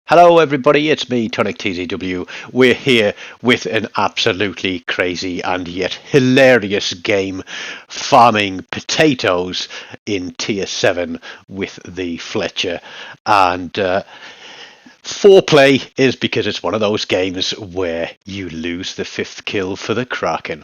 Hello everybody, it's me, TONIK TZW. We're here with an absolutely crazy and yet hilarious game, farming potatoes in Tier 7 with the Fletcher. And foreplay is because it's one of those games where you lose the fifth kill for the Kraken.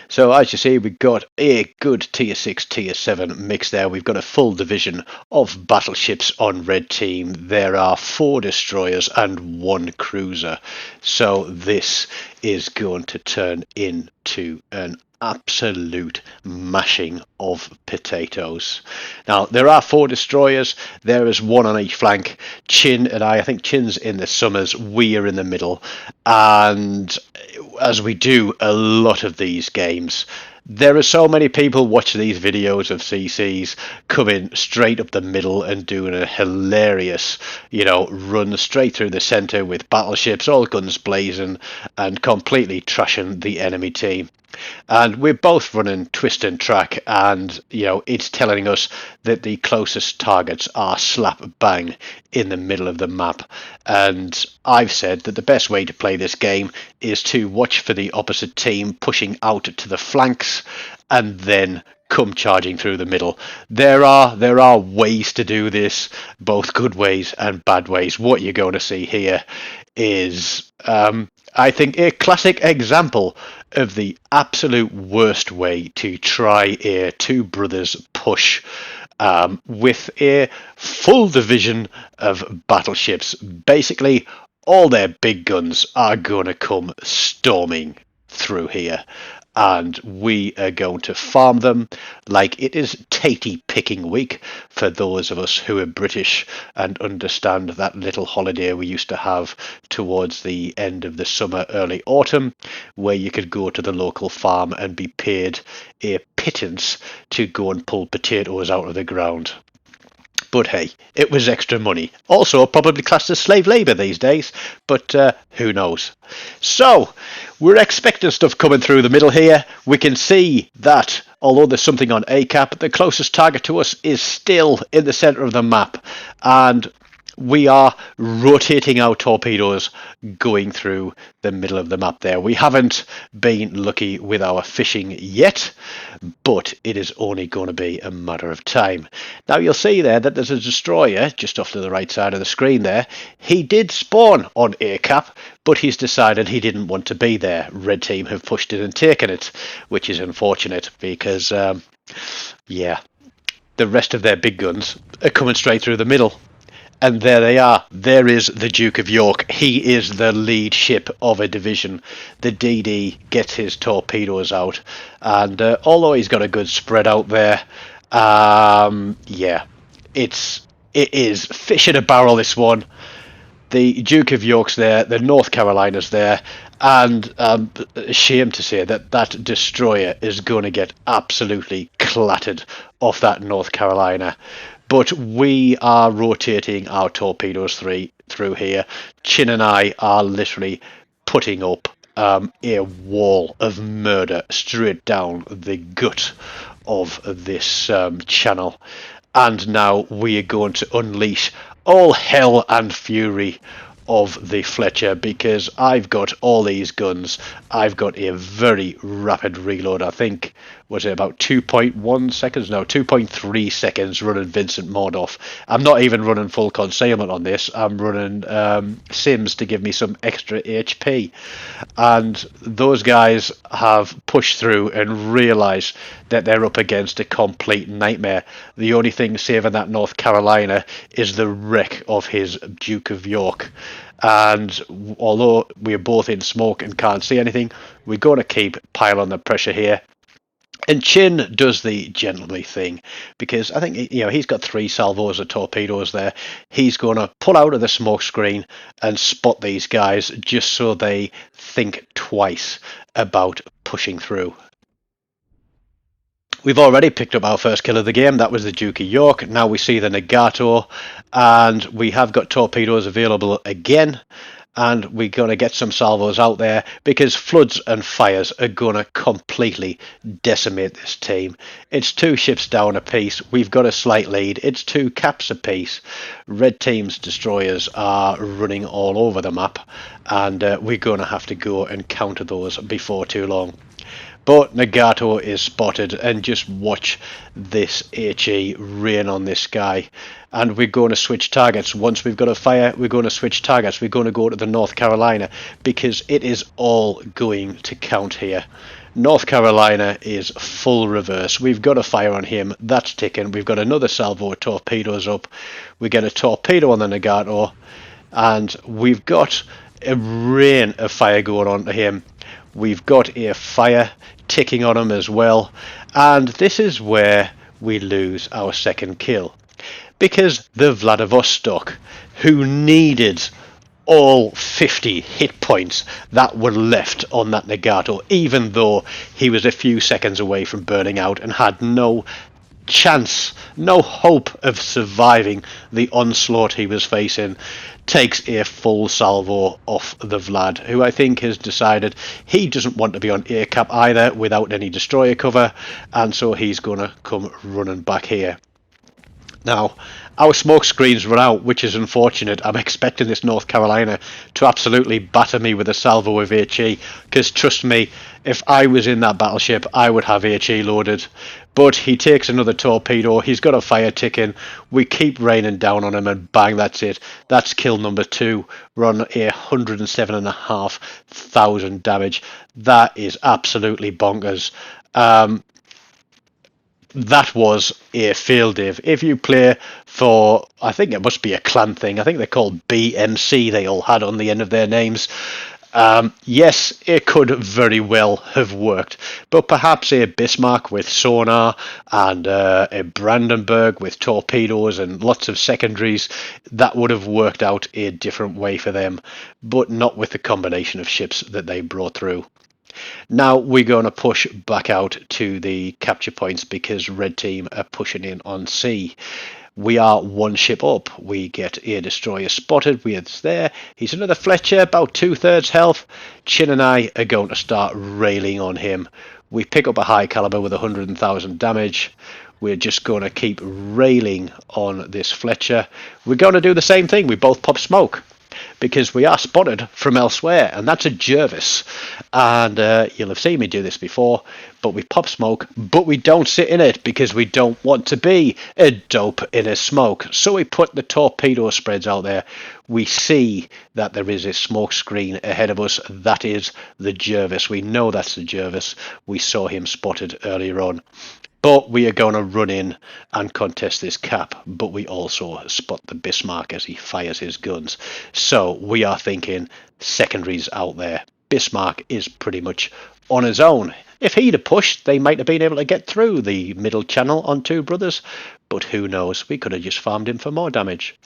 So as you see, we've got a good tier 6, tier 7 mix there. We've got a full division of battleships on red team. There are 4 destroyers and 1 cruiser. So this is going to turn into an absolute mashing of potatoes. Now there are 4 destroyers. There is 1 on each flank. Chin and I think Chin's in the summers, we are in the middle, and as we do a lot of these games, there are so many people watching these videos of CCs coming straight up the middle and doing a hilarious, run straight through the centre with battleships, all guns blazing, and completely trashing the enemy team. And we're both running twist and track, and it's telling us that the closest targets are slap bang in the middle of the map. And I've said that the best way to play this game is to watch for the opposite team pushing out to the flanks and then come charging through the middle. There are ways to do this, both good ways and bad ways. What you're going to see here is I think a classic example of the absolute worst way to try a two brothers push with a full division of battleships. Basically, all their big guns are going to come storming through here, and we are going to farm them like it is tatey picking week for those of us who are British and understand that little holiday we used to have towards the end of the summer, early autumn, where you could go to the local farm and be paid a pittance to go and pull potatoes out of the ground. But hey, it was extra money. Also, probably classed as slave labour these days, but who knows? So, we're expecting stuff coming through the middle here. We can see that, although there's something on ACAP, the closest target to us is still in the centre of the map. And we are rotating our torpedoes going through the middle of the map there. We haven't been lucky with our fishing yet, but it is only going to be a matter of time. Now you'll see there that there's a destroyer just off to the right side of the screen there. He did spawn on ACAP, but he's decided he didn't want to be there. Red team have pushed it and taken it, which is unfortunate because, the rest of their big guns are coming straight through the middle. And there they are. There is the Duke of York. He is the lead ship of a division. The DD gets his torpedoes out. And although he's got a good spread out there, it is fish in a barrel, this one. The Duke of York's there, the North Carolina's there, and shame to say that destroyer is going to get absolutely clattered off that North Carolina. But we are rotating our torpedoes through here. Chin and I are literally putting up a wall of murder straight down the gut of this channel. And now we are going to unleash all hell and fury of the Fletcher, because I've got all these guns. I've got a very rapid reload. I think, was it about 2.1 seconds? No, 2.3 seconds running Vincent Mordoff. I'm not even running full concealment on this. I'm running Sims to give me some extra HP. And those guys have pushed through and realised that they're up against a complete nightmare. The only thing saving that North Carolina is the wreck of his Duke of York. And although we're both in smoke and can't see anything, we're going to keep piling the pressure here. And Chin does the gentlemanly thing, because I think he's got 3 salvos of torpedoes there. He's going to pull out of the smoke screen and spot these guys just so they think twice about pushing through. We've already picked up our first kill of the game. That was the Duke of York. Now we see the Nagato, and we have got torpedoes available again. and we're going to get some salvos out there because floods and fires are going to completely decimate this team. It's 2 ships down apiece. We've got a slight lead. It's 2 caps apiece. Red team's destroyers are running all over the map, and we're going to have to go and counter those before too long. But Nagato is spotted, and just watch this HE rain on this guy. And we're going to switch targets. Once we've got a fire, we're going to switch targets. We're going to go to the North Carolina because it is all going to count here. North Carolina is full reverse. We've got a fire on him. That's ticking. We've got another salvo of torpedoes up. We get a torpedo on the Nagato. And we've got a rain of fire going on to him. We've got a fire ticking on him as well, and this is where we lose our second kill because the Vladivostok, who needed all 50 hit points that were left on that Nagato, even though he was a few seconds away from burning out and had no chance, no hope of surviving the onslaught he was facing, takes a full salvo off the Vlad, who I think has decided he doesn't want to be on air cap either without any destroyer cover, and so he's going to come running back here. Now, our smoke screens run out, which is unfortunate. I'm expecting this North Carolina to absolutely batter me with a salvo of HE, because trust me, if I was in that battleship, I would have HE loaded. But he takes another torpedo, he's got a fire ticking, we keep raining down on him, and bang, that's it. That's kill number 2. We're on 107,500 damage. That is absolutely bonkers. That was a fail, Dave. If you play for, I think it must be a clan thing, I think they're called BMC, they all had on the end of their names. Yes, it could very well have worked, but perhaps a Bismarck with sonar and a Brandenburg with torpedoes and lots of secondaries, that would have worked out a different way for them, but not with the combination of ships that they brought through. Now we're going to push back out to the capture points because red team are pushing in on C. We are 1 ship up. We get a destroyer spotted. We're there. He's another Fletcher, about 2/3 health. Chin and I are going to start railing on him. We pick up a high caliber with 100,000 damage. We're just going to keep railing on this Fletcher. We're going to do the same thing. We both pop smoke, because we are spotted from elsewhere, and that's a Jervis. And you'll have seen me do this before, but we pop smoke, but we don't sit in it because we don't want to be a dope in a smoke. So we put the torpedo spreads out there. We see that there is a smoke screen ahead of us. That is the Jervis. We know that's the Jervis. We saw him spotted earlier on. But we are going to run in and contest this cap, but we also spot the Bismarck as he fires his guns. So we are thinking secondaries out there. Bismarck is pretty much on his own. If he'd have pushed, they might have been able to get through the middle channel on Two Brothers, but who knows, we could have just farmed him for more damage.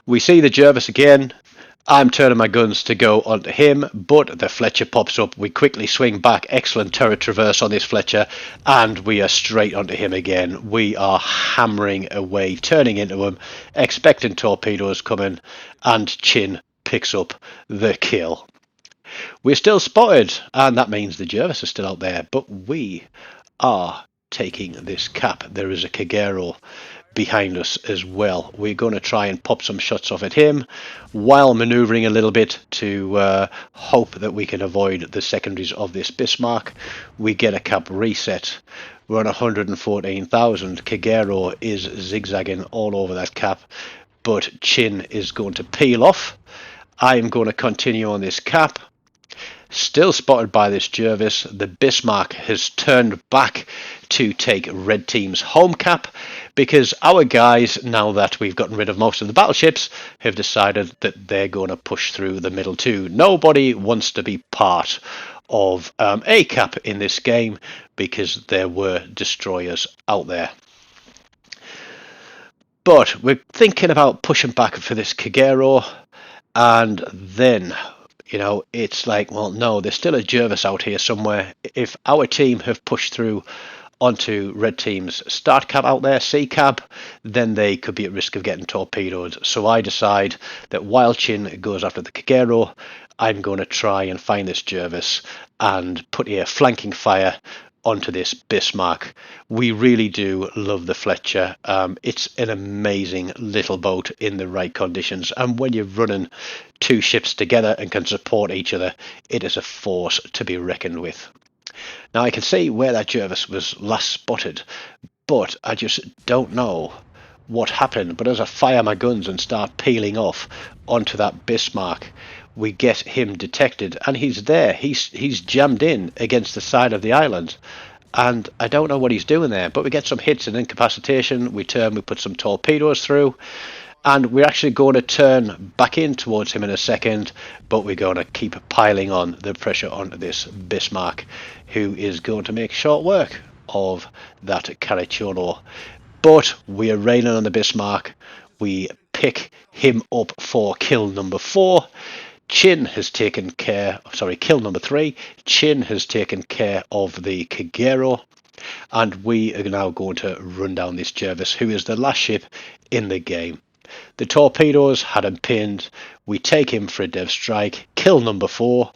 We see the Jervis again. I'm turning my guns to go onto him, but the Fletcher pops up. We quickly swing back. Excellent turret traverse on this Fletcher, and we are straight onto him again. We are hammering away, turning into him, expecting torpedoes coming, and Chin picks up the kill. We're still spotted, and that means the Jervis is still out there, but we are taking this cap. There is a Kagero behind us as well. We're going to try and pop some shots off at him while maneuvering a little bit to hope that we can avoid the secondaries of this Bismarck. We get a cap reset. We're on 114,000. Kagero is zigzagging all over that cap, but Chin is going to peel off. I'm going to continue on this cap. Still spotted by this Jervis. The Bismarck has turned back to take red team's home cap because our guys, now that we've gotten rid of most of the battleships, have decided that they're going to push through the middle two. Nobody wants to be part of a cap in this game because there were destroyers out there. But we're thinking about pushing back for this Kagero, and then it's like, well, no, there's still a Jervis out here somewhere. If our team have pushed through onto red team's start cab out there, C cab, then they could be at risk of getting torpedoed. So I decide that while Chin goes after the Kagero, I'm going to try and find this Jervis and put a flanking fire onto this Bismarck. We really do love the Fletcher. It's an amazing little boat in the right conditions, and when you're running two ships together and can support each other, it is a force to be reckoned with. Now I can see where that Jervis was last spotted, but I just don't know what happened. But as I fire my guns and start peeling off onto that Bismarck, we get him detected, and he's there. He's jammed in against the side of the island, and I don't know what he's doing there. But we get some hits and incapacitation. We put some torpedoes through, and we're actually going to turn back in towards him in a second, but we're going to keep piling on the pressure onto this Bismarck, who is going to make short work of that Carichoro. But we are raining on the Bismarck. We pick him up for kill number 4. Chin has taken care, kill number 3. Chin has taken care of the Kagero, and we are now going to run down this Jervis, who is the last ship in the game. The torpedoes had him pinned. We take him for a dev strike. Kill number 4.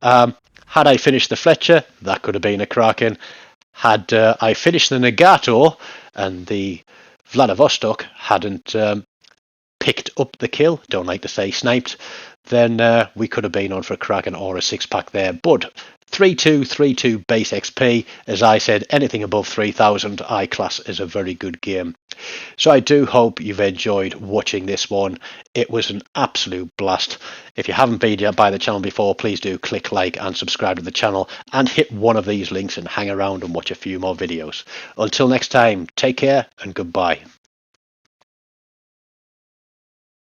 Had I finished the Fletcher, that could have been a Kraken. Had I finished the Nagato and the Vladivostok hadn't picked up the kill, don't like to say sniped, then we could have been on for a Kraken or a 6-pack there. But 3-2 base XP, as I said, anything above 3000 I class is a very good game. So I do hope you've enjoyed watching this one. It was an absolute blast. If you haven't been by the channel before, please do click like and subscribe to the channel, and hit one of these links and hang around and watch a few more videos. Until next time, take care and goodbye.